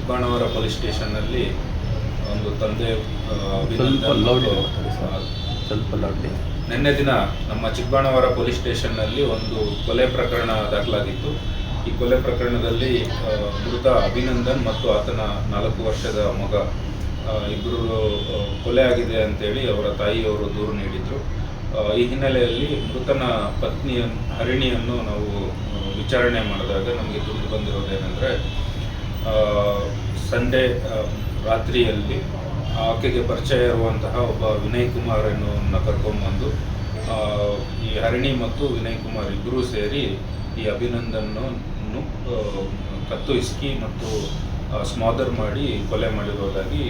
ಚಿಕ್ಕಬಾಣವರ police ಸ್ಟೇಷನ್ನಲ್ಲಿ ಒಂದು ತಂದೆ ನಿನ್ನೆ ದಿನ ನಮ್ಮ ಚಿಕ್ಕಬಾಣವರ ಪೊಲೀಸ್ ಸ್ಟೇಷನ್ನಲ್ಲಿ ಒಂದು ಕೊಲೆ ಪ್ರಕರಣ ದಾಖಲಾಗಿತ್ತು. ಈ ಕೊಲೆ ಪ್ರಕರಣದಲ್ಲಿ ಮೃತ ಅಭಿನಂದನ್ ಮತ್ತು ಆತನ 4 ವರ್ಷದ ಮಗ ಇಬ್ಬರು ಕೊಲೆ ಆಗಿದೆ ಅಂತೇಳಿ ಅವರ ತಾಯಿಯವರು ದೂರು ನೀಡಿದರು. ಈ ಹಿನ್ನೆಲೆಯಲ್ಲಿ ಮೃತನ ಪತ್ನಿ ಹರಿಣಿಯನ್ನು ನಾವು ವಿಚಾರಣೆ ಮಾಡಿದಾಗ ನಮಗೆ ತಿಳಿದು ಬಂದಿರೋದೇನೆಂದರೆ, ಸಂಡೇ ರಾತ್ರಿಯಲ್ಲಿ ಆಕೆಗೆ ಪರಿಚಯ ಇರುವಂತಹ ಒಬ್ಬ ವಿನಯ್ ಕುಮಾರ್ ಎನ್ನುವನ್ನ ಕರ್ಕೊಂಡ್ಬಂದು ಈ ಹರಿಣಿ ಮತ್ತು ವಿನಯ್ ಕುಮಾರ್ ಇಬ್ಬರೂ ಸೇರಿ ಈ ಅಭಿನಂದನನ್ನು ಕತ್ತು ಹಿಸುಕಿ ಮತ್ತು ಸ್ಮಾದರ್ ಮಾಡಿ ಕೊಲೆ ಮಾಡಿರೋದಾಗಿ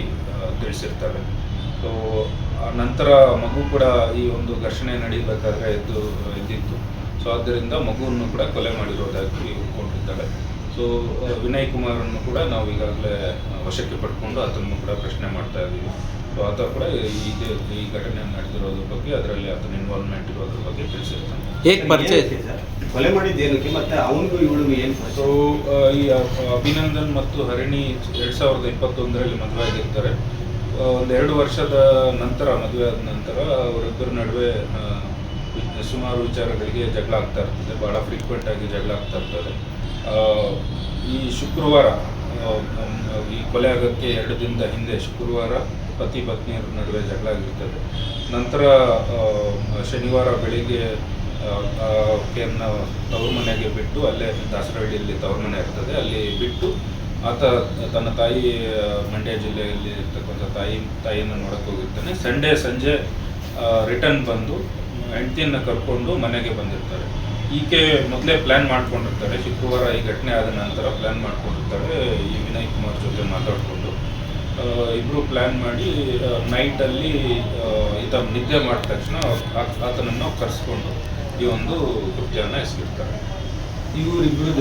ತಿಳಿಸಿರ್ತಾರೆ. ಸೊ ನಂತರ ಮಗು ಕೂಡ ಈ ಒಂದು ಘರ್ಷಣೆ ನಡೀಬೇಕಾದ್ರೆ ಎದ್ದಿತ್ತು. ಸೊ ಆದ್ದರಿಂದ ಮಗುವನ್ನು ಕೂಡ ಕೊಲೆ ಮಾಡಿರೋದಾಗಿ ಒಪ್ಕೊಂಡಿದ್ದಾಳೆ. ಸೊ ವಿನಯ್ ಕುಮಾರನ್ನು ಕೂಡ ನಾವು ಈಗಾಗಲೇ ವಶಕ್ಕೆ ಪಡ್ಕೊಂಡು ಆತನನ್ನು ಕೂಡ ಪ್ರಶ್ನೆ ಮಾಡ್ತಾ ಇದ್ದೀವಿ. ಸೊ ಆತ ಕೂಡ ಈ ಘಟನೆ ನಡೆದಿರೋದ್ರ ಬಗ್ಗೆ, ಅದರಲ್ಲಿ ಆತನ ಇನ್ವಾಲ್ವ್ಮೆಂಟ್ ಇರೋದ್ರ ಬಗ್ಗೆ ತಿಳಿಸಿರ್ತಾನೆ. ಹೇಗೆ ಪರಿಚಯ ಕೊಲೆ ಮಾಡಿದ್ದೇನಕ್ಕೆ ಮತ್ತು ಅವನಿಗೂ ಇವಳಿಗೂ ಏನು? ಸೊ ಈ ಅಭಿನಂದನ್ ಮತ್ತು ಹರಿಣಿ 2021ರಲ್ಲಿ ಮದುವೆ ಆಗಿರ್ತಾರೆ. 1-2 ವರ್ಷದ ನಂತರ, ಮದುವೆ ಆದ ನಂತರ ಅವರಿಬ್ಬರ ನಡುವೆ ಸುಮಾರು ವಿಚಾರಗಳಿಗೆ ಜಗಳ ಆಗ್ತಾ ಇರ್ತದೆ. ಭಾಳ ಫ್ರೀಕ್ವೆಂಟ್ ಆಗಿ ಜಗಳ ಆಗ್ತಾ ಇರ್ತದೆ. ಈ ಶುಕ್ರವಾರ, ಈ ಕೊಲೆ ಆಗೋಕ್ಕೆ 2 ದಿನದ ಹಿಂದೆ ಶುಕ್ರವಾರ ಪತಿ ಪತ್ನಿಯರ ನಡುವೆ ಜಗಳ ಆಗಿರ್ತದೆ. ನಂತರ ಶನಿವಾರ ಬೆಳಿಗ್ಗೆ ಆಕೆಯನ್ನು ತವ್ರ ಮನೆಗೆ ಬಿಟ್ಟು, ಅಲ್ಲೇ ದಾಸರಹಳ್ಳಿಯಲ್ಲಿ ತವ್ರ ಮನೆ ಇರ್ತದೆ, ಅಲ್ಲಿ ಬಿಟ್ಟು ಆತ ತನ್ನ ತಾಯಿ ಮಂಡ್ಯ ಜಿಲ್ಲೆಯಲ್ಲಿ ಇರ್ತಕ್ಕಂಥ ತಾಯಿಯನ್ನು ನೋಡಕ್ಕೆ ಹೋಗಿರ್ತಾನೆ. ಸಂಡೇ ಸಂಜೆ ರಿಟರ್ನ್ ಬಂದು ಹೆಂಡತಿಯನ್ನು ಕರ್ಕೊಂಡು ಮನೆಗೆ ಬಂದಿರ್ತಾರೆ. ಈಕೆ ಮೊದಲೇ ಪ್ಲ್ಯಾನ್ ಮಾಡ್ಕೊಂಡಿರ್ತಾರೆ. ಶುಕ್ರವಾರ ಈ ಘಟನೆ ಆದ ನಂತರ ಪ್ಲ್ಯಾನ್ ಮಾಡ್ಕೊಂಡಿರ್ತಾರೆ. ಈ ವಿನಯ್ ಕುಮಾರ್ ಜೊತೆ ಮಾತಾಡಿಕೊಂಡು ಇಬ್ಬರು ಪ್ಲ್ಯಾನ್ ಮಾಡಿ ನೈಟಲ್ಲಿ ಈತ ನಿದ್ದೆ ಮಾಡಿದ ತಕ್ಷಣ ಆತನನ್ನು ಕರೆಸ್ಕೊಂಡು ಈ ಒಂದು ಕೃತ್ಯವನ್ನು ಎಸಗಿರ್ತಾರೆ. ಇವರಿಬ್ಬರು